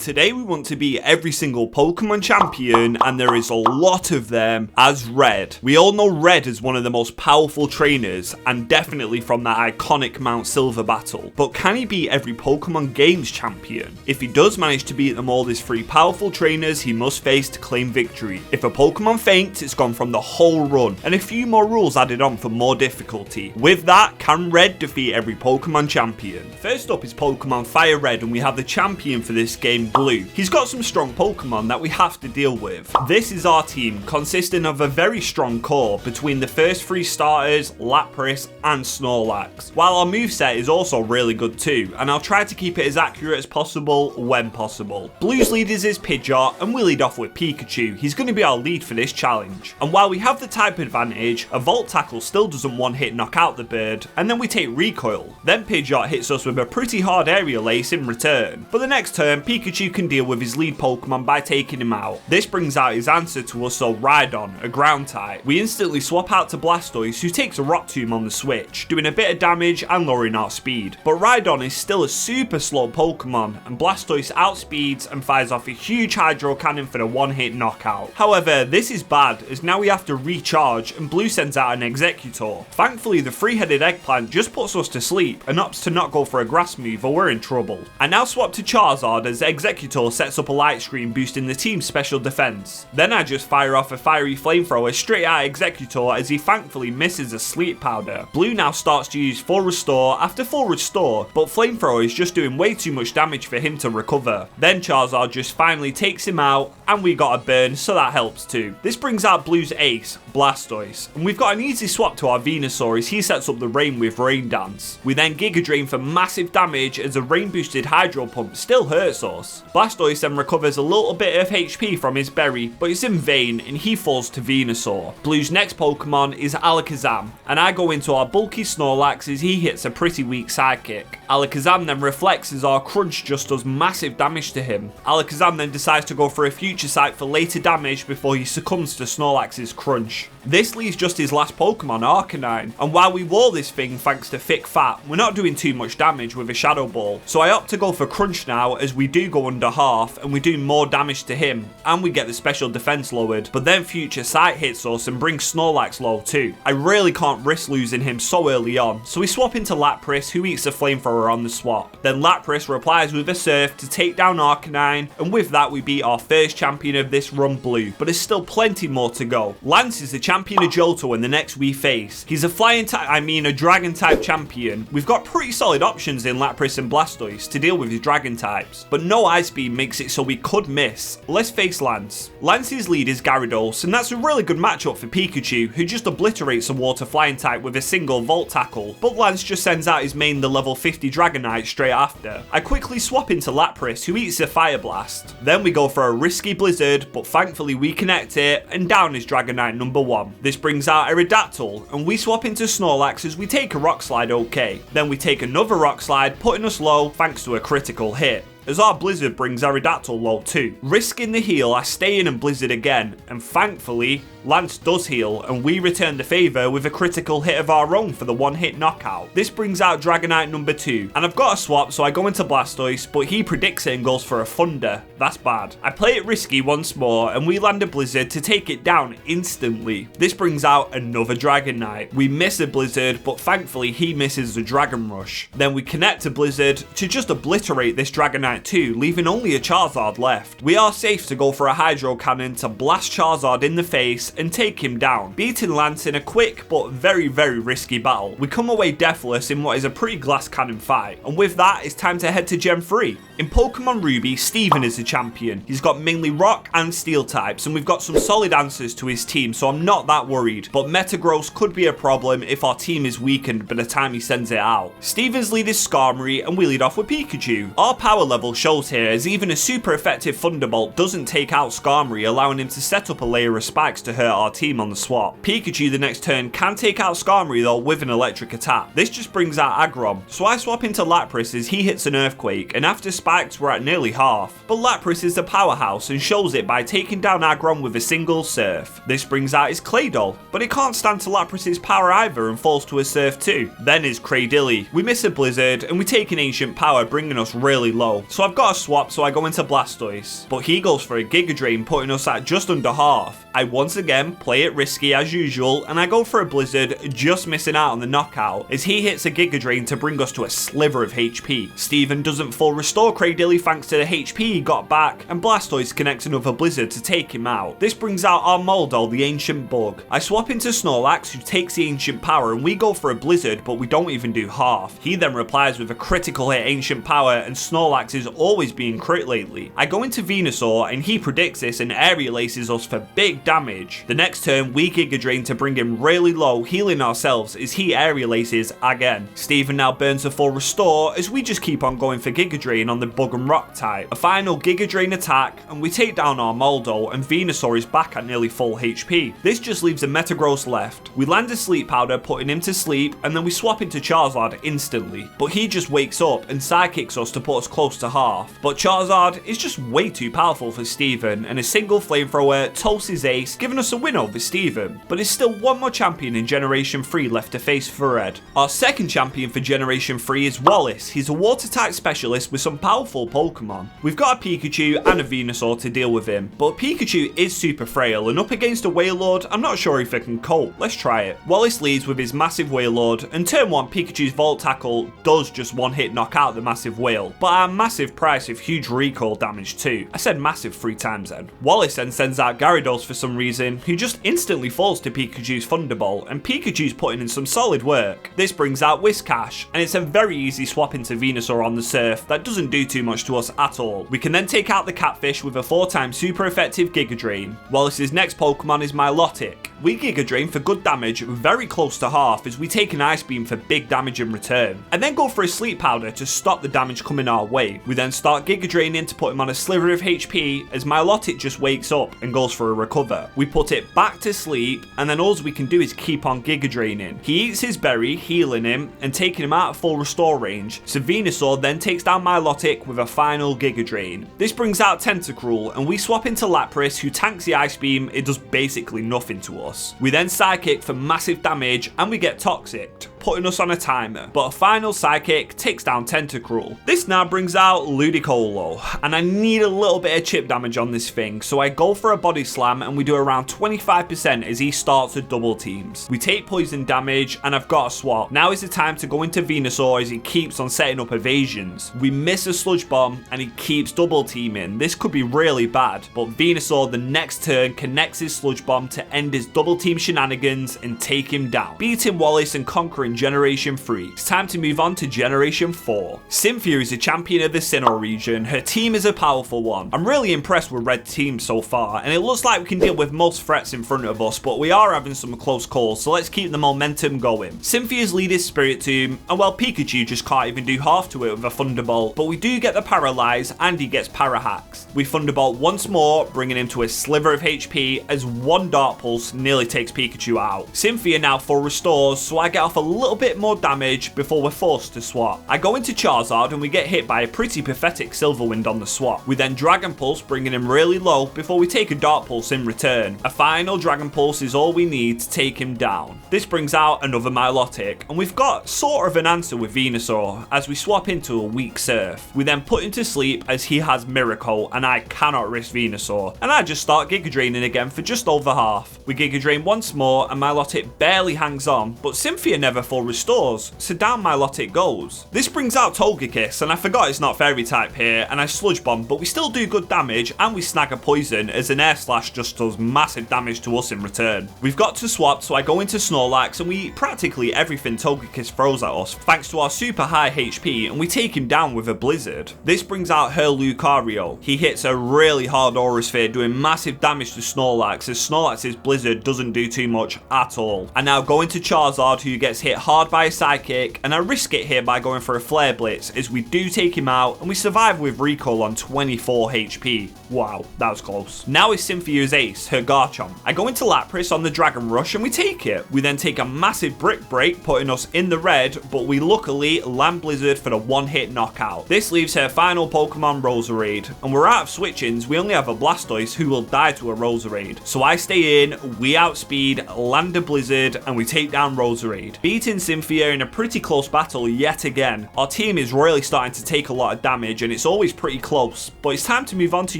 Today we want to beat every single Pokemon champion, and there is a lot of them, as Red. We all know Red is one of the most powerful trainers, and definitely from that iconic Mount Silver battle. But can he beat every Pokemon Games champion? If he does manage to beat them all as 3 powerful trainers he must face to claim victory. If a Pokemon faints, it's gone from the whole run, and a few more rules added on for more difficulty. With that, can Red defeat every Pokemon champion? First up is Pokemon Fire Red, and we have the champion for this game, Blue. He's got some strong Pokemon that we have to deal with. This is our team, consisting of a very strong core between the first 3 starters, Lapras and Snorlax. While our moveset is also really good too, and I'll try to keep it as accurate as possible when possible. Blue's leaders is Pidgeot, and we lead off with Pikachu. He's going to be our lead for this challenge. And while we have the type advantage, a Volt Tackle still doesn't one-hit knock out the bird, and then we take Recoil. Then Pidgeot hits us with a pretty hard Aerial Ace in return. For the next turn, Pikachu can deal with his lead Pokemon by taking him out. This brings out his answer to us, so Rhydon, a ground type. We instantly swap out to Blastoise, who takes a Rock Tomb on the switch, doing a bit of damage and lowering our speed. But Rhydon is still a super slow Pokemon, and Blastoise outspeeds and fires off a huge Hydro Cannon for the one-hit knockout. However, this is bad, as now we have to recharge, and Blue sends out an Executor. Thankfully, the 3-headed Eggplant just puts us to sleep, and opts to not go for a grass move or we're in trouble. I now swap to Charizard as Executor sets up a light screen, boosting the team's special defense. Then I just fire off a fiery flamethrower straight at Executor as he thankfully misses a sleep powder. Blue now starts to use full restore after full restore, but flamethrower is just doing way too much damage for him to recover. Then Charizard just finally takes him out, and we got a burn, so that helps too. This brings out Blue's ace, Blastoise, and we've got an easy swap to our Venusaur as he sets up the Rain with Rain Dance. We then Giga Drain for massive damage as a rain boosted Hydro Pump still hurts us. Blastoise then recovers a little bit of HP from his berry, but it's in vain and he falls to Venusaur. Blue's next Pokemon is Alakazam, and I go into our bulky Snorlax as he hits a pretty weak sidekick. Alakazam then reflects as our Crunch just does massive damage to him. Alakazam then decides to go for a Future Sight for later damage before he succumbs to Snorlax's Crunch. This leaves just his last Pokemon, Arcanine, and while we wore this thing thanks to Thick Fat, we're not doing too much damage with a Shadow Ball. So I opt to go for Crunch now, as we do go under half and we do more damage to him, and we get the special defense lowered, but then Future Sight hits us and brings Snorlax low too. I really can't risk losing him so early on, so we swap into Lapras, who eats a flamethrower on the swap. Then Lapras replies with a Surf to take down Arcanine, and with that we beat our first champion of this run, Blue, but there's still plenty more to go. Lance is the champion of Johto in the next we face. He's a a dragon type champion. We've got pretty solid options in Lapras and Blastoise to deal with his dragon types, but no Ice Beam makes it so we could miss. Let's face Lance. Lance's lead is Gyarados, and that's a really good matchup for Pikachu, who just obliterates a water flying type with a single Volt Tackle, but Lance just sends out his main, the level 50 Dragonite, straight after. I quickly swap into Lapras, who eats a Fire Blast. Then we go for a risky Blizzard, but thankfully we connect it, and down is Dragonite number 1. This brings out Aerodactyl, and we swap into Snorlax as we take a Rock Slide okay. Then we take another Rock Slide, putting us low thanks to a critical hit, as our Blizzard brings Aerodactyl low too. Risking the heal, I stay in and Blizzard again, and thankfully Lance does heal, and we return the favour with a critical hit of our own for the one-hit knockout. This brings out Dragonite number 2, and I've got a swap, so I go into Blastoise, but he predicts it and goes for a Thunder. That's bad. I play it risky once more, and we land a Blizzard to take it down instantly. This brings out another Dragonite. We miss a Blizzard, but thankfully he misses the Dragon Rush. Then we connect to Blizzard to just obliterate this Dragonite too, leaving only a Charizard left. We are safe to go for a Hydro Cannon to blast Charizard in the face and take him down, beating Lance in a quick but very risky battle. We come away deathless in what is a pretty glass cannon fight, and with that it's time to head to Gen 3. In Pokemon Ruby, Steven is the champion. He's got mainly rock and steel types, and we've got some solid answers to his team, so I'm not that worried, but Metagross could be a problem if our team is weakened by the time he sends it out. Steven's lead is Skarmory, and we lead off with Pikachu. Our power level shows here, as even a super effective Thunderbolt doesn't take out Skarmory, allowing him to set up a layer of spikes to hurt hurt our team on the swap. Pikachu the next turn can take out Skarmory though with an electric attack. This just brings out Aggron, so I swap into Lapras as he hits an Earthquake, and after spikes we're at nearly half. But Lapras is the powerhouse and shows it by taking down Aggron with a single Surf. This brings out his Claydol, but it can't stand to Lapras' power either and falls to a Surf too. Then is Cradilly. We miss a Blizzard and we take an Ancient Power, bringing us really low. So I've got a swap, so I go into Blastoise, but he goes for a Giga Drain, putting us at just under half. I once again play it risky as usual, and I go for a Blizzard, just missing out on the knockout as he hits a Giga Drain to bring us to a sliver of HP. Steven doesn't full restore Cradilly thanks to the HP he got back, and Blastoise connects another Blizzard to take him out. This brings out our Moldo, the Ancient Bug. I swap into Snorlax, who takes the Ancient Power, and we go for a Blizzard, but we don't even do half. He then replies with a critical hit Ancient Power, and Snorlax is always being crit lately. I go into Venusaur, and he predicts this and Aerial Aces us for big damage. The next turn, we Giga Drain to bring him really low, healing ourselves as he Aerial Aces again. Steven now burns a full restore as we just keep on going for Giga Drain on the Bug and Rock type. A final Giga Drain attack, and we take down our Moldo, and Venusaur is back at nearly full HP. This just leaves a Metagross left. We land a Sleep Powder, putting him to sleep, and then we swap into Charizard instantly. But he just wakes up and Psychics us to put us close to half. But Charizard is just way too powerful for Steven, and a single Flamethrower toasts his ace, giving us a win over Steven. But there's still one more champion in Generation 3 left to face for Red. Our second champion for Generation 3 is Wallace. He's a water type specialist with some powerful Pokemon. We've got a Pikachu and a Venusaur to deal with him, but Pikachu is super frail, and up against a Wailord, I'm not sure if it can cope. Let's try it. Wallace leads with his massive Wailord, and turn 1 Pikachu's Volt Tackle does just one hit knock out the massive whale, but at a massive price of huge recoil damage too. I said massive 3 times then. Wallace then sends out Gyarados for some reason, who just instantly falls to Pikachu's Thunderbolt, and Pikachu's putting in some solid work. This brings out Whiscash, and it's a very easy swap into Venusaur on the Surf that doesn't do too much to us at all. We can then take out the Catfish with a 4-time super effective Giga Drain. Wallace's next Pokemon is Milotic. We Giga Drain for good damage, very close to half, as we take an Ice Beam for big damage in return, and then go for a Sleep Powder to stop the damage coming our way. We then start Giga Draining to put him on a sliver of HP as Milotic just wakes up and goes for a Recover. We put it back to sleep, and then all we can do is keep on Giga Draining. He eats his berry, healing him and taking him out of full restore range, so Venusaur then takes down Milotic with a final Giga Drain. This brings out Tentacruel, and we swap into Lapras, who tanks the Ice Beam. It does basically nothing to us. We then Psychic for massive damage, and we get Toxic, putting us on a timer, but a final Psychic takes down Tentacruel. This now brings out Ludicolo, and I need a little bit of chip damage on this thing, so I go for a Body Slam, and we do around 25% as he starts to double teams. We take poison damage, and I've got a swap. Now is the time to go into Venusaur as he keeps on setting up evasions. We miss a Sludge Bomb, and he keeps double teaming. This could be really bad, but Venusaur the next turn connects his Sludge Bomb to end his double team shenanigans and take him down, beating Wallace and conquering Generation 3. It's time to move on to Generation 4. Cynthia is a champion of the Sinnoh region. Her team is a powerful one. I'm really impressed with Red team so far, and it looks like we can deal with most threats in front of us, but we are having some close calls, so let's keep the momentum going. Cynthia's lead is Spirit Tomb, and well, Pikachu just can't even do half to it with a Thunderbolt, but we do get the Paralyze, and he gets Parahax. We Thunderbolt once more, bringing him to a sliver of HP as one Dark Pulse nearly takes Pikachu out. Cynthia now full restores, so I get off a little bit more damage before we're forced to swap. I go into Charizard and we get hit by a pretty pathetic Silver Wind on the swap. We then Dragon Pulse, bringing him really low before we take a Dark Pulse in return. A final Dragon Pulse is all we need to take him down. This brings out another Milotic, and we've got sort of an answer with Venusaur as we swap into a weak Surf. We then put him to sleep as he has Miracle, and I cannot risk Venusaur, and I just start Giga Draining again for just over half. We Giga Drain once more, and Milotic barely hangs on, but Cynthia never full restores, so down Milotic goes. This brings out Togekiss, and I forgot it's not Fairy type here, and I Sludge Bomb, but we still do good damage, and we snag a Poison as an Air Slash just does massive damage to us in return. We've got to swap, so I go into Snorlax, and we eat practically everything Togekiss throws at us thanks to our super high HP, and we take him down with a Blizzard. This brings out her Lucario. He hits a really hard Aura Sphere, doing massive damage to Snorlax, as Snorlax's Blizzard doesn't do too much at all. I now go into Charizard, who gets hit hard by a Psychic, and I risk it here by going for a Flare Blitz as we do take him out, and we survive with Recoil on 24 HP. Wow, that was close. Now is Cynthia's ace, her Gardevoir. Marchon. I go into Lapras on the Dragon Rush and we take it. We then take a massive Brick Break, putting us in the red, but we luckily land Blizzard for the one-hit knockout. This leaves her final Pokemon Roserade, and we're out of switch-ins. We only have a Blastoise who will die to a Roserade. So I stay in, we outspeed, land a Blizzard, and we take down Roserade. Beating Cynthia in a pretty close battle yet again. Our team is really starting to take a lot of damage, and it's always pretty close, but it's time to move on to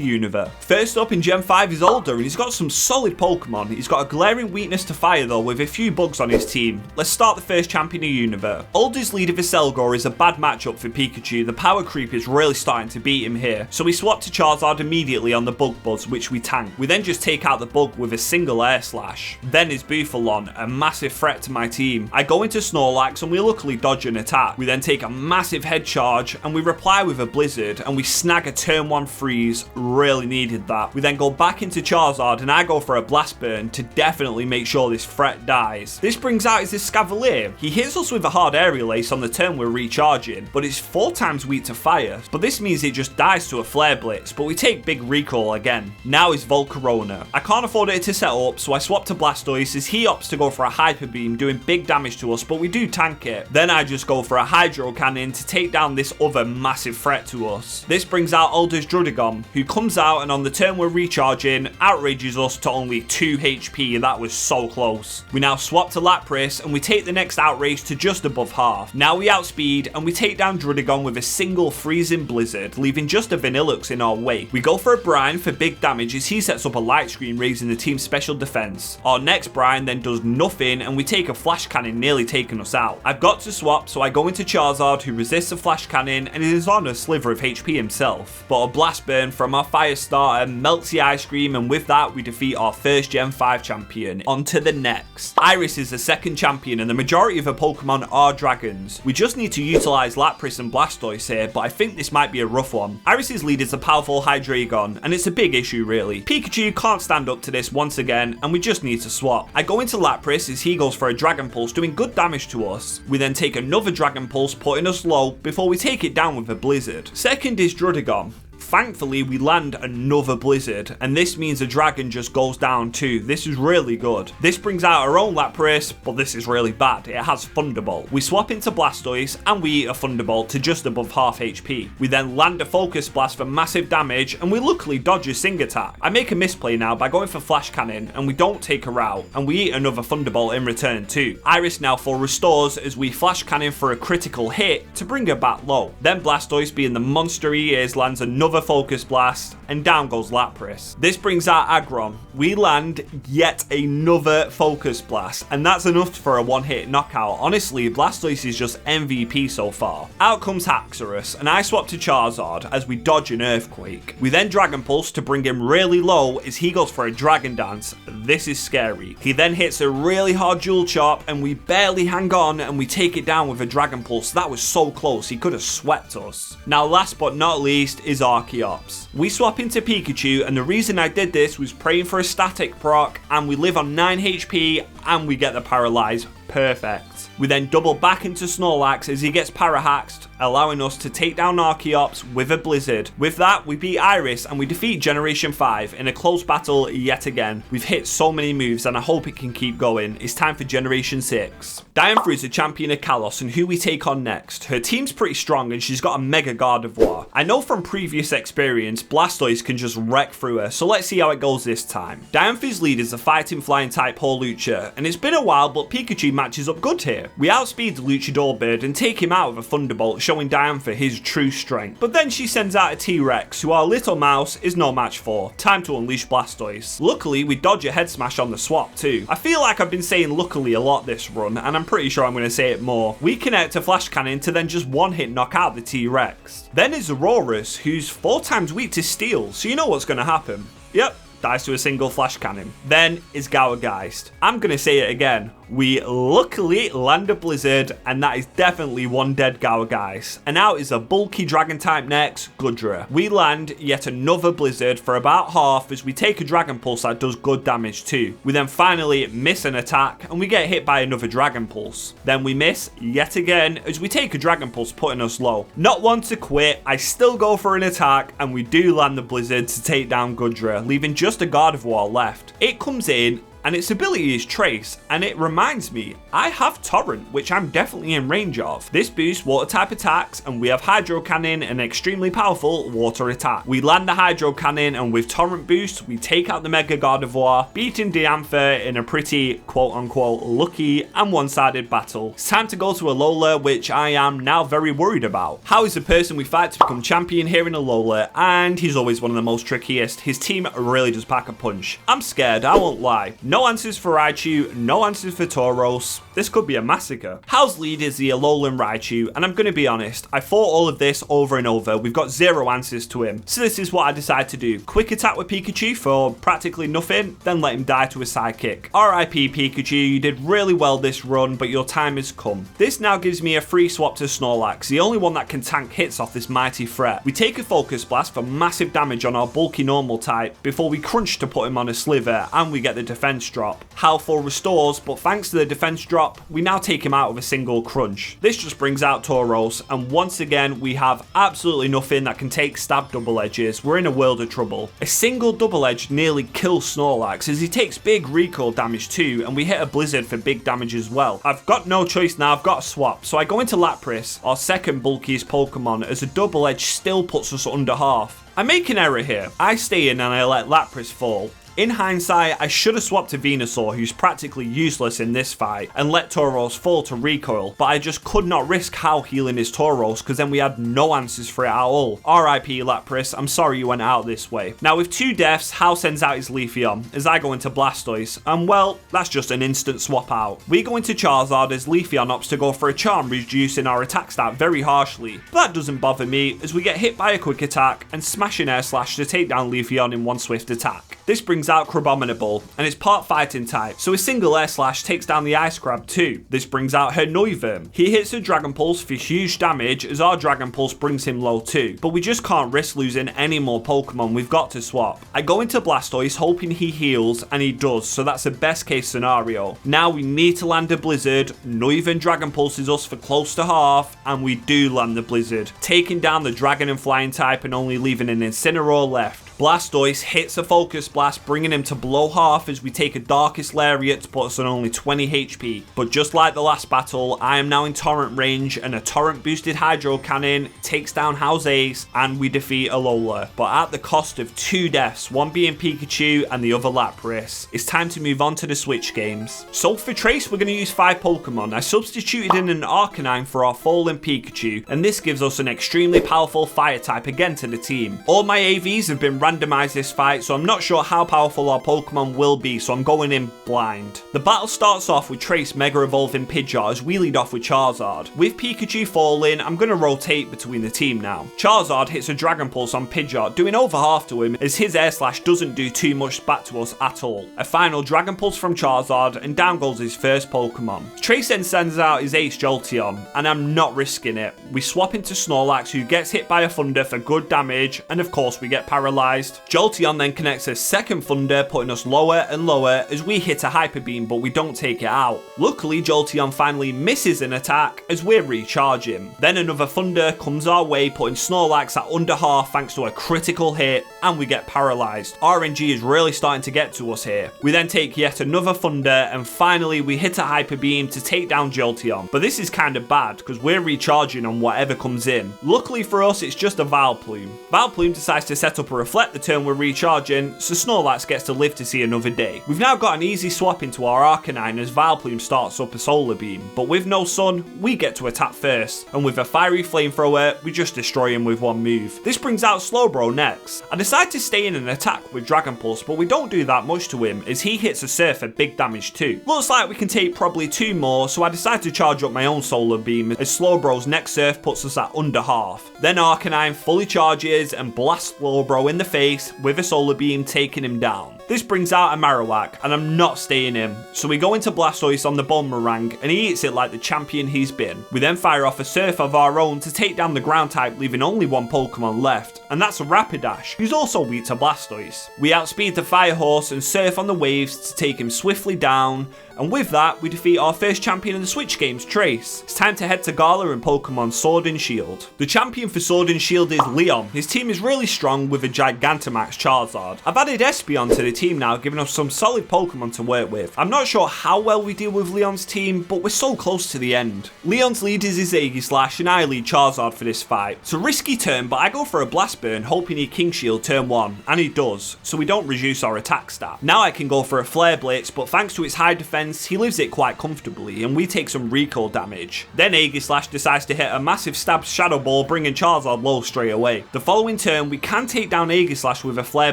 Unova. First up in Gen 5 is Alder, and he's got some solid Pokemon. He's got a glaring weakness to fire though, with a few bugs on his team. Let's start the first champion of Unova. Alder's leader Viselgor is a bad matchup for Pikachu. The power creep is really starting to beat him here, so we swap to Charizard immediately on the Bug Buzz, which we tank. We then just take out the bug with a single Air Slash. Then is Bufalon, a massive threat to my team. I go into Snorlax and we luckily dodge an attack. We then take a massive head charge and we reply with a Blizzard, and we snag a turn 1 freeze. Really needed that. We then go back into Charizard and I go for a Blast Burn to definitely make sure this threat dies. This brings out his Escavalier. He hits us with a hard Aerial Ace on the turn we're recharging, but it's 4 times weak to fire. But this means it just dies to a Flare Blitz, but we take big recoil again. Now is Volcarona. I can't afford it to set up, so I swap to Blastoise as he opts to go for a Hyper Beam, doing big damage to us, but we do tank it. Then I just go for a Hydro Cannon to take down this other massive threat to us. This brings out Alder's Druddigon, who comes out and on the turn we're recharging, outrages us to only 2 HP. That was so close. We now swap to Lapras and we take the next outrage to just above half. Now we outspeed and we take down Druddigon with a single freezing Blizzard, leaving just a Vanillux in our way. We go for a Brine for big damage as he sets up a Light Screen, raising the team's special defense. Our next Brine then does nothing and we take a Flash Cannon, nearly taking us out. I've got to swap, so I go into Charizard, who resists a Flash Cannon and is on a sliver of HP himself. But a Blast Burn from our Fire Starter melts the Ice Cream, and with that we defeat our first Gen 5 champion. On to the next. Iris is the second champion and the majority of her Pokemon are dragons. We just need to utilize Lapras and Blastoise here, but I think this might be a rough one. Iris's lead is a powerful Hydreigon, and it's a big issue really. Pikachu can't stand up to this once again, and we just need to swap. I go into Lapras as he goes for a Dragon Pulse, doing good damage to us. We then take another Dragon Pulse, putting us low before we take it down with a Blizzard. Second is Druddigon. Thankfully, we land another Blizzard, and this means the dragon just goes down too. This is really good. This brings out our own Lapras, but this is really bad. It has Thunderbolt. We swap into Blastoise, and we eat a Thunderbolt to just above half HP. We then land a Focus Blast for massive damage, and we luckily dodge a Sing Attack. I make a misplay now by going for Flash Cannon, and we don't take her out, and we eat another Thunderbolt in return too. Iris now full restores as we Flash Cannon for a critical hit to bring her back low. Then Blastoise, being the monster he is, lands another Focus Blast, and down goes Lapras. This brings out Aggron. We land yet another Focus Blast, and that's enough for a one-hit knockout. Honestly, Blastoise is just MVP so far. Out comes Haxorus, and I swap to Charizard as we dodge an Earthquake. We then Dragon Pulse to bring him really low as he goes for a Dragon Dance. This is scary. He then hits a really hard Jewel Chop, and we barely hang on, and we take it down with a Dragon Pulse. That was so close. He could have swept us. Now, last but not least is Archeops. We swap into Pikachu, and the reason I did this was praying for a static proc, and we live on 9 HP, and we get the Paralyze. Perfect. We then double back into Snorlax as he gets Parahaxed, allowing us to take down Archeops with a Blizzard. With that, we beat Iris and we defeat Generation 5 in a close battle yet again. We've hit so many moves and I hope it can keep going. It's time for Generation 6. Diantha is a champion of Kalos, and who we take on next. Her team's pretty strong and she's got a Mega Gardevoir. I know from previous experience, Blastoise can just wreck through her, so let's see how it goes this time. Diantha's lead is a fighting flying type Hawlucha, and it's been a while but Pikachu matches up good here. We outspeed the Luchador bird and take him out with a Thunderbolt, showing Diantha his true strength. But then she sends out a T-Rex, who our little mouse is no match for. Time to unleash Blastoise. Luckily, we dodge a Head Smash on the swap too. I feel like I've been saying luckily a lot this run, and I'm pretty sure I'm going to say it more. We connect a Flash Cannon to then just one-hit knock out the T-Rex. Then is Aurorus, who's 4 times weak to Steel, so you know what's going to happen. Yep. Dies to a single Flash Cannon. Then is Gourgeist. I'm going to say it again. We luckily land a blizzard, and that is definitely one dead Gower, guys. And now is a bulky dragon type next, Gudra. We land yet another blizzard for about half as we take a dragon pulse that does good damage too. We then finally miss an attack and we get hit by another dragon pulse. Then we miss yet again as we take a dragon pulse, putting us low. Not one to quit, I still go for an attack and we do land the blizzard to take down Gudra, leaving just a guard of war left. It comes in and its ability is Trace, and it reminds me, I have Torrent, which I'm definitely in range of. This boosts water type attacks, and we have Hydro Cannon, an extremely powerful water attack. We land the Hydro Cannon, and with Torrent boost, we take out the Mega Gardevoir, beating Diantha in a pretty quote-unquote lucky and one-sided battle. It's time to go to Alola, which I am now very worried about. How is the person we fight to become champion here in Alola, and he's always one of the most trickiest. His team really does pack a punch. I'm scared, I won't lie. No answers for Raichu, no answers for Tauros. This could be a massacre. House lead is the Alolan Raichu, and I'm going to be honest, I thought all of this over and over. We've got zero answers to him. So this is what I decide to do. Quick attack with Pikachu for practically nothing, then let him die to a sidekick. RIP Pikachu, you did really well this run, but your time has come. This now gives me a free swap to Snorlax, the only one that can tank hits off this mighty threat. We take a Focus Blast for massive damage on our bulky normal type before we crunch to put him on a Slither, and we get the defense drop. How full restores, but thanks to the defense drop, we now take him out with a single crunch. This just brings out Tauros, and once again we have absolutely nothing that can take stab double edges. We're in a world of trouble. A single double edge nearly kills Snorlax as he takes big recoil damage too, and we hit a blizzard for big damage as well. I've got no choice now, I've got to swap, so I go into Lapras, our second bulkiest Pokemon, as a double edge still puts us under half. I make an error here. I stay in and I let Lapras fall. In hindsight, I should have swapped to Venusaur, who's practically useless in this fight, and let Tauros fall to recoil, but I just could not risk how healing his Tauros because then we had no answers for it at all. RIP Lapras, I'm sorry you went out this way. Now with 2 deaths, Hal sends out his Leafeon as I go into Blastoise, and well, that's just an instant swap out. We go into Charizard as Leafeon opts to go for a Charm, reducing our attack stat very harshly, but that doesn't bother me as we get hit by a quick attack and smash an Air Slash to take down Leafeon in one swift attack. This brings out Crabominable, and it's part fighting type, so a single Air Slash takes down the Ice Crab too. This brings out her Noivern. He hits a Dragon Pulse for huge damage as our Dragon Pulse brings him low too, but we just can't risk losing any more Pokemon, we've got to swap. I go into Blastoise hoping he heals, and he does, so that's the best case scenario. Now we need to land a Blizzard. Noivern Dragon Pulses us for close to half, and we do land the Blizzard, taking down the Dragon and Flying type and only leaving an Incineroar left. Blastoise hits a Focus Blast, bringing him to below half as we take a Darkest Lariat to put us on only 20 HP. But just like the last battle, I am now in Torrent range, and a Torrent boosted Hydro Cannon takes down House Ace, and we defeat Alola, but at the cost of 2 deaths, one being Pikachu and the other Lapras. It's time to move on to the Switch games. So for Trace, we're going to use 5 Pokemon. I substituted in an Arcanine for our fallen Pikachu, and this gives us an extremely powerful Fire type again to the team. All my AVs have been randomized this fight, so I'm not sure how powerful our Pokemon will be, so I'm going in blind. The battle starts off with Trace Mega Evolving Pidgeot as we lead off with Charizard. With Pikachu falling, I'm going to rotate between the team now. Charizard hits a Dragon Pulse on Pidgeot, doing over half to him as his Air Slash doesn't do too much back to us at all. A final Dragon Pulse from Charizard, and down goes his first Pokemon. Trace then sends out his Ace Jolteon, and I'm not risking it. We swap into Snorlax, who gets hit by a Thunder for good damage, and of course we get paralyzed. Jolteon then connects a second Thunder, putting us lower and lower as we hit a Hyper Beam, but we don't take it out. Luckily, Jolteon finally misses an attack as we're recharging. Then another Thunder comes our way, putting Snorlax at under half thanks to a critical hit, and we get paralyzed. RNG is really starting to get to us here. We then take yet another Thunder, and finally we hit a Hyper Beam to take down Jolteon. But this is kind of bad because we're recharging on whatever comes in. Luckily for us, it's just a Vileplume. Vileplume decides to set up a Reflect the turn we're recharging, so Snorlax gets to live to see another day. We've now got an easy swap into our Arcanine as Vileplume starts up a Solar Beam, but with no Sun, we get to attack first, and with a Fiery Flamethrower, we just destroy him with one move. This brings out Slowbro next. I decide to stay in an attack with Dragon Pulse, but we don't do that much to him as he hits a Surf for big damage too. Looks like we can take probably 2 more, so I decide to charge up my own Solar Beam as Slowbro's next Surf puts us at under half. Then Arcanine fully charges and blasts Slowbro in the face with a solar beam, taking him down. This brings out a Marowak, and I'm not staying him, so we go into Blastoise on the Boomerang, and he eats it like the champion he's been. We then fire off a Surf of our own to take down the ground type, leaving only one Pokemon left, and that's a Rapidash, who's also weak to Blastoise. We outspeed the Fire Horse and surf on the waves to take him swiftly down, and with that, we defeat our first champion in the Switch games, Trace. It's time to head to Gala and Pokemon Sword and Shield. The champion for Sword and Shield is Leon. His team is really strong with a Gigantamax Charizard. I've added Espeon to the team now, giving us some solid Pokemon to work with. I'm not sure how well we deal with Leon's team, but we're so close to the end. Leon's lead is his Aegislash, and I lead Charizard for this fight. It's a risky turn, but I go for a Blast Burn, hoping he King Shield turn 1, and he does, so we don't reduce our attack stat. Now I can go for a Flare Blitz, but thanks to its high defense, he lives it quite comfortably, and we take some recoil damage. Then Aegislash decides to hit a massive stab Shadow Ball, bringing Charizard low straight away. The following turn, we can take down Aegislash with a Flare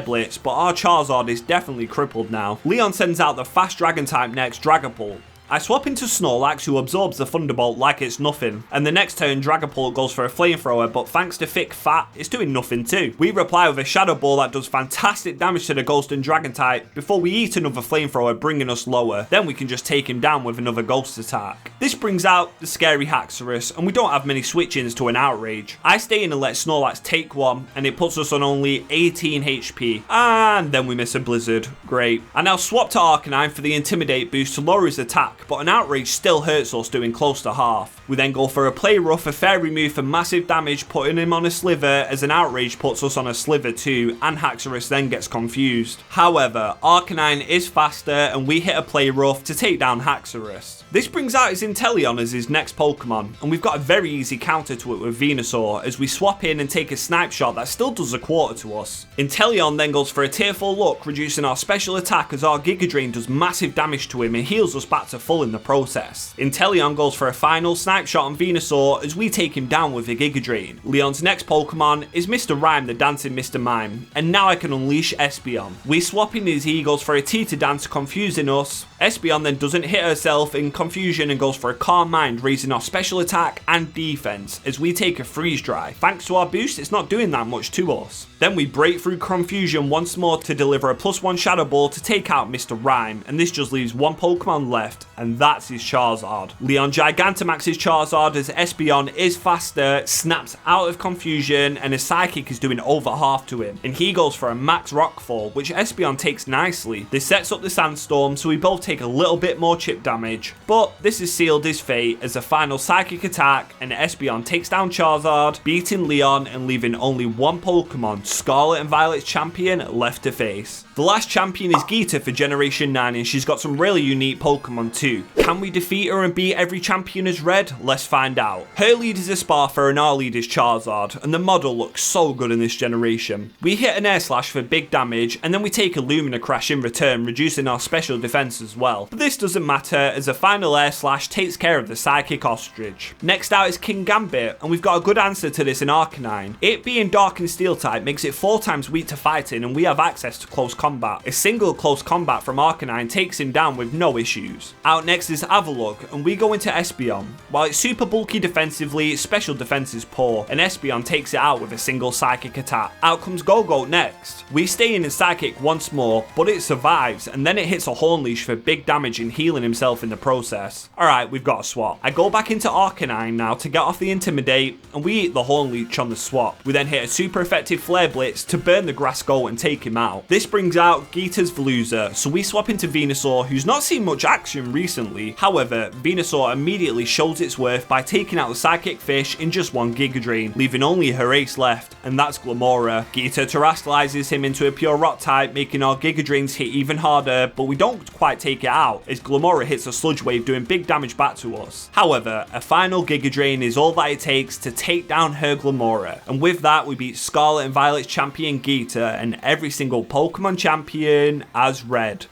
Blitz, but our Charizard is definitely crippled now. Leon sends out the fast Dragon type next, Dragapult. I swap into Snorlax, who absorbs the Thunderbolt like it's nothing, and the next turn Dragapult goes for a Flamethrower, but thanks to Thick Fat, it's doing nothing too. We reply with a Shadow Ball that does fantastic damage to the Ghost and Dragon type before we eat another Flamethrower, bringing us lower. Then we can just take him down with another Ghost attack. This brings out the scary Haxorus, and we don't have many switch-ins to an Outrage. I stay in and let Snorlax take one, and it puts us on only 18 HP, and then we miss a Blizzard. Great. I now swap to Arcanine for the Intimidate boost to lower his attack, but an Outrage still hurts us, doing close to half. We then go for a Play Rough, a Fairy move for massive damage, putting him on a Slither, as an Outrage puts us on a Slither too, and Haxorus then gets confused. However, Arcanine is faster, and we hit a Play Rough to take down Haxorus. This brings out his Inteleon as his next Pokemon, and we've got a very easy counter to it with Venusaur, as we swap in and take a Snipe Shot that still does a quarter to us. Inteleon then goes for a Tearful Look, reducing our special attack as our Giga Drain does massive damage to him and heals us back to full in the process. Inteleon goes for a final Snipe Shot on Venusaur as we take him down with a Giga Drain. Leon's next Pokemon is Mr. Rhyme, the dancing Mr. Mime, and now I can unleash Espeon. We swap in as he goes for a Tita Dance, confusing us. Espeon then doesn't hit herself in confusion and goes for a Calm Mind, raising our special attack and defense as we take a Freeze Dry. Thanks to our boost, it's not doing that much to us. Then we break through confusion once more to deliver a +1 Shadow Ball to take out Mr. Rhyme, and this just leaves one Pokemon left, and that's his Charizard. Leon Gigantamaxes Charizard as Espeon is faster, snaps out of confusion, and his Psychic is doing over half to him, and he goes for a Max Rockfall, which Espeon takes nicely. This sets up the Sandstorm, so we both take a little bit more chip damage, but this is sealed his fate as a final Psychic attack, and Espeon takes down Charizard, beating Leon and leaving only one Pokemon, Scarlet and Violet's champion, left to face. The last champion is Geeta for Generation 9, and she's got some really unique Pokemon too. Can we defeat her and beat every champion as Red? Let's find out. Her lead is Espartha and our lead is Charizard, and the model looks so good in this generation. We hit an Air Slash for big damage, and then we take a Lumina Crash in return, reducing our special defense as well. But this doesn't matter, as a final Air Slash takes care of the Psychic Ostrich. Next out is King Gambit, and we've got a good answer to this in Arcanine. It being Dark and Steel type makes it 4 times weak to fighting, and we have access to close combat. A single close combat from Arcanine takes him down with no issues. Out next is Avalugg, and we go into Espeon. While it's super bulky defensively, its special defense is poor, and Espeon takes it out with a single Psychic attack. Out comes Go-Go next. We stay in Psychic once more, but it survives, and then it hits a Horn Leash for big damage and healing himself in the process. Alright, we've got a swap. I go back into Arcanine now to get off the Intimidate, and we eat the Horn Leech on the swap. We then hit a super effective Flare Blitz to burn the Grass Goat and take him out. This brings out Geeta's Veluza, so we swap into Venusaur, who's not seen much action recently. However, Venusaur immediately shows its worth by taking out the Psychic Fish in just one Giga Drain, leaving only her ace left, and that's Glamora. Geeta terrestrializes him into a pure Rock type, making our Giga Drains hit even harder, but we don't quite take it out, as Glamora hits a Sludge Wave doing big damage back to us. However, a final Giga Drain is all that it takes to take down her Glamora, and with that we beat Scarlet and Violet's champion Geeta and every single Pokemon champion as Red.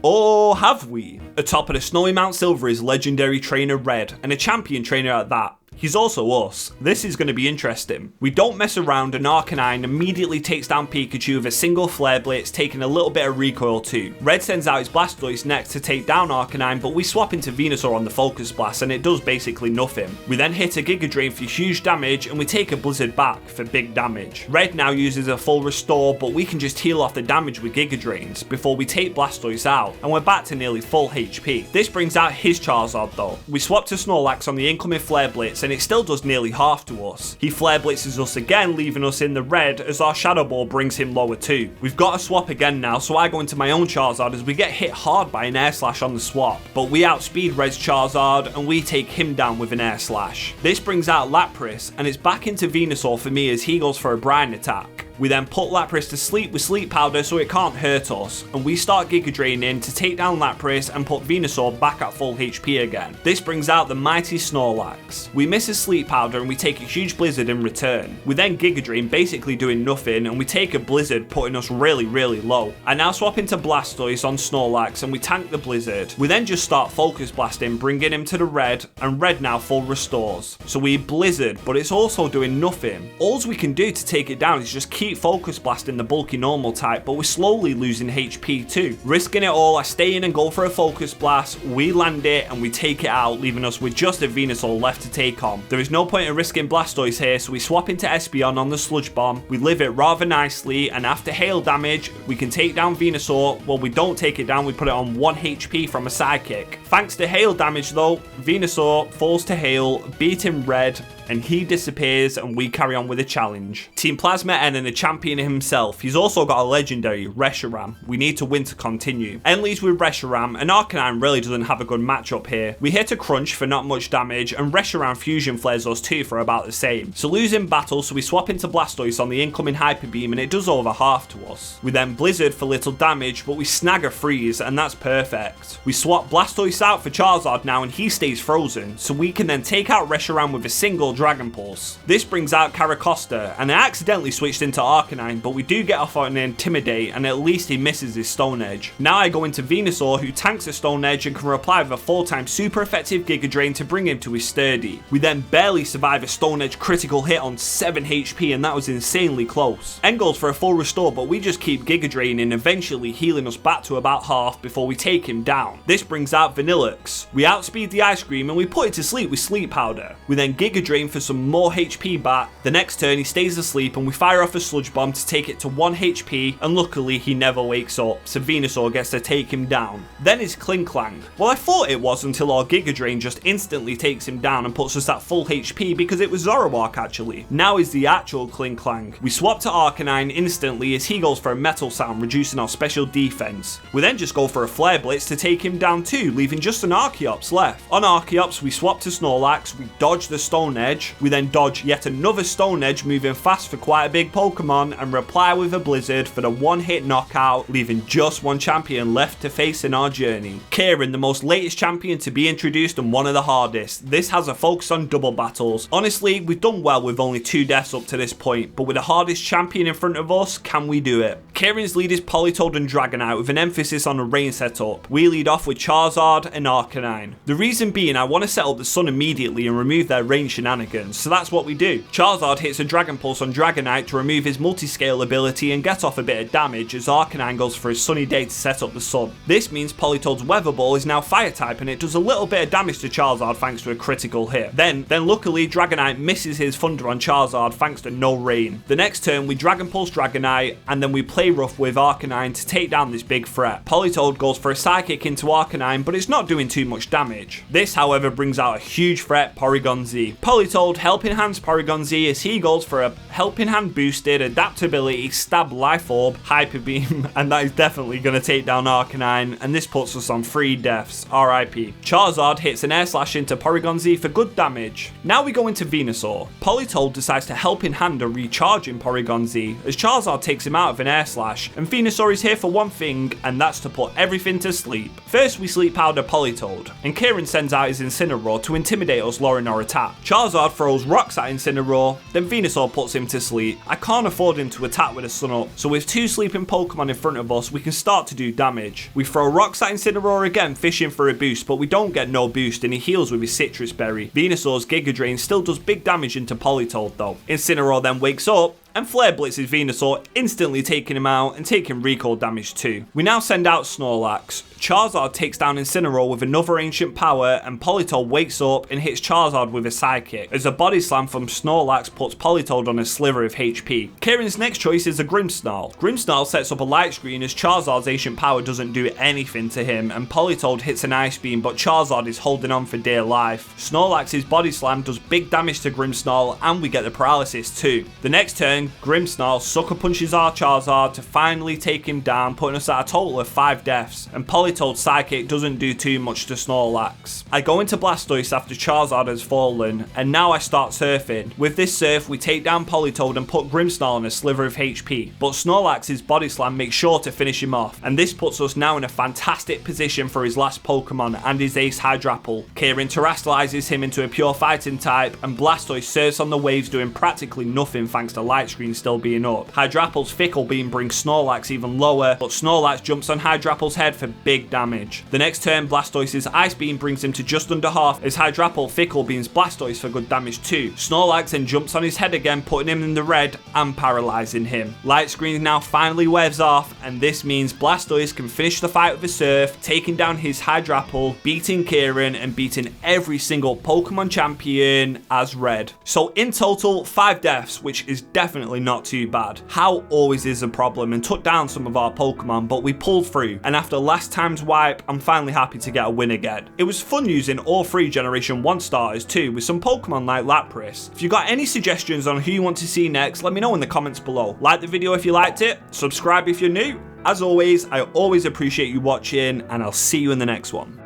Or have we? Atop of the snowy Mount Silver is legendary trainer Red, and a champion trainer at that. He's also us. This is going to be interesting. We don't mess around and Arcanine immediately takes down Pikachu with a single Flare Blitz, taking a little bit of recoil too. Red sends out his Blastoise next to take down Arcanine, but we swap into Venusaur on the Focus Blast and it does basically nothing. We then hit a Giga Drain for huge damage and we take a Blizzard back for big damage. Red now uses a full restore, but we can just heal off the damage with Giga Drains before we take Blastoise out and we're back to nearly full HP. This brings out his Charizard though. We swap to Snorlax on the incoming Flare Blitz and it still does nearly half to us. He Flare Blitzes us again, leaving us in the red as our Shadow Ball brings him lower too. We've got to swap again now, so I go into my own Charizard as we get hit hard by an Air Slash on the swap. But we outspeed Red's Charizard and we take him down with an Air Slash. This brings out Lapras and it's back into Venusaur for me as he goes for a Brine attack. We then put Lapras to sleep with Sleep Powder so it can't hurt us, and we start Giga Draining to take down Lapras and put Venusaur back at full HP again. This brings out the mighty Snorlax. We miss his Sleep Powder and we take a huge Blizzard in return. We then Giga Drain, basically doing nothing, and we take a Blizzard, putting us really low. I now swap into Blastoise on Snorlax and we tank the Blizzard. We then just start Focus Blasting, bringing him to the red, and red now full restores. So we Blizzard, but it's also doing nothing. All we can do to take it down is just keep Focus Blasting the bulky normal type, but we're slowly losing HP too. Risking it all, I stay in and go for a Focus Blast, we land it and we take it out, leaving us with just a Venusaur left to take on. There is no point in risking Blastoise here, so we swap into Espeon on the Sludge Bomb, we live it rather nicely, and after hail damage, we can take down Venusaur. Well, we don't take it down, we put it on 1 HP from a Psychic. Thanks to hail damage though, Venusaur falls to hail, beating Red, and he disappears and we carry on with the challenge. Team Plasma N and the champion himself. He's also got a legendary, Reshiram. We need to win to continue. N leads with Reshiram and Arcanine really doesn't have a good matchup here. We hit a Crunch for not much damage and Reshiram Fusion Flares us too for about the same. So losing battle, so we swap into Blastoise on the incoming Hyper Beam and it does over half to us. We then Blizzard for little damage, but we snag a Freeze and that's perfect. We swap Blastoise out for Charizard now and he stays frozen, so we can then take out Reshiram with a single Dragon Pulse. This brings out Caracosta, and I accidentally switched into Arcanine, but we do get off on an Intimidate, and at least he misses his Stone Edge. Now I go into Venusaur, who tanks a Stone Edge and can reply with a full-time super effective Giga Drain to bring him to his Sturdy. We then barely survive a Stone Edge critical hit on 7 HP, and that was insanely close. N goes for a full restore, but we just keep Giga Draining, eventually healing us back to about half before we take him down. This brings out Vanillux. We outspeed the Ice Cream, and we put it to sleep with Sleep Powder. We then Giga Drain for some more HP back. The next turn he stays asleep and we fire off a Sludge Bomb to take it to 1 HP, and luckily he never wakes up, so Venusaur gets to take him down. Then is Klinklang. Well, I thought it was until our Giga Drain just instantly takes him down and puts us at full HP because it was Zoroark actually. Now is the actual Klinklang. We swap to Arcanine instantly as he goes for a Metal Sound, reducing our special defense. We then just go for a Flare Blitz to take him down too, leaving just an Archeops left. On Archeops we swap to Snorlax, we dodge the Stone Edge, we then dodge yet another Stone Edge, moving fast for quite a big Pokemon, and reply with a Blizzard for the 1-hit knockout, leaving just one champion left to face in our journey. Kieran, the most latest champion to be introduced and one of the hardest. This has a focus on double battles. Honestly, we've done well with only 2 deaths up to this point, but with the hardest champion in front of us, can we do it? Kieran's lead is Politoed and Dragonite with an emphasis on a rain setup. We lead off with Charizard and Arcanine. The reason being I want to set up the sun immediately and remove their rain shenanigans, so that's what we do. Charizard hits a Dragon Pulse on Dragonite to remove his multi-scale ability and get off a bit of damage as Arcanine goes for a sunny day to set up the sun. This means Politoed's Weather Ball is now fire type and it does a little bit of damage to Charizard thanks to a critical hit. Then luckily Dragonite misses his Thunder on Charizard thanks to no rain. The next turn we Dragon Pulse Dragonite and then we play rough with Arcanine to take down this big threat. Politoed goes for a Psychic into Arcanine, but it's not doing too much damage. This however brings out a huge threat, Porygon Z. Politoed Helping Hands Porygon Z as he goes for a Helping Hand boosted Adaptability Stab Life Orb Hyper Beam, and that is definitely going to take down Arcanine, and this puts us on 3 deaths, RIP. Charizard hits an Air Slash into Porygon Z for good damage. Now we go into Venusaur. Politoed decides to Helping Hand a recharging Porygon Z as Charizard takes him out of an Air Slash Slash, and Venusaur is here for one thing, and that's to put everything to sleep. First we sleep powder Politoed, and Kieran sends out his Incineroar to intimidate us luring our attack. Charizard throws rocks at Incineroar, then Venusaur puts him to sleep. I can't afford him to attack with a Sun Up, so with 2 sleeping Pokemon in front of us, we can start to do damage. We throw rocks at Incineroar again, fishing for a boost, but we don't get no boost, and he heals with his Citrus Berry. Venusaur's Giga Drain still does big damage into Politoed though. Incineroar then wakes up, and Flare Blitzes Venusaur, instantly taking him out and taking recoil damage too. We now send out Snorlax. Charizard takes down Incineroar with another ancient power, and Politoed wakes up and hits Charizard with a Psychic, as a Body Slam from Snorlax puts Politoed on a sliver of HP. Kieran's next choice is a Grimmsnarl. Grimmsnarl sets up a light screen as Charizard's ancient power doesn't do anything to him, and Politoed hits an Ice Beam, but Charizard is holding on for dear life. Snorlax's Body Slam does big damage to Grimmsnarl, and we get the paralysis too. The next turn, Grimmsnarl sucker punches our Charizard to finally take him down, putting us at a total of 5 deaths, and Politoed's Psychic doesn't do too much to Snorlax. I go into Blastoise after Charizard has fallen, and now I start surfing. With this surf, we take down Politoed and put Grimmsnarl on a sliver of HP, but Snorlax's Body Slam makes sure to finish him off, and this puts us now in a fantastic position for his last Pokemon and his ace Hydrapple. Kieran terrestrializes him into a pure fighting type, and Blastoise surfs on the waves doing practically nothing thanks to Light Screen still being up. Hydrapple's Fickle Beam brings Snorlax even lower, but Snorlax jumps on Hydrapple's head for big damage. The next turn, Blastoise's Ice Beam brings him to just under half as Hydrapple Fickle Beams Blastoise for good damage too. Snorlax then jumps on his head again, putting him in the red and paralyzing him. Light Screen now finally wears off, and this means Blastoise can finish the fight with a Surf, taking down his Hydrapple, beating Kieran, and beating every single Pokemon champion as Red. So in total, 5 deaths, which is definitely not too bad. How always is a problem and took down some of our Pokemon, but we pulled through, and after last time's wipe, I'm finally happy to get a win again. It was fun using all 3 Generation 1 starters too, with some Pokemon like Lapras. If you got any suggestions on who you want to see next, let me know in the comments below. Like the video if you liked it, subscribe if you're new. As always, I always appreciate you watching, and I'll see you in the next one.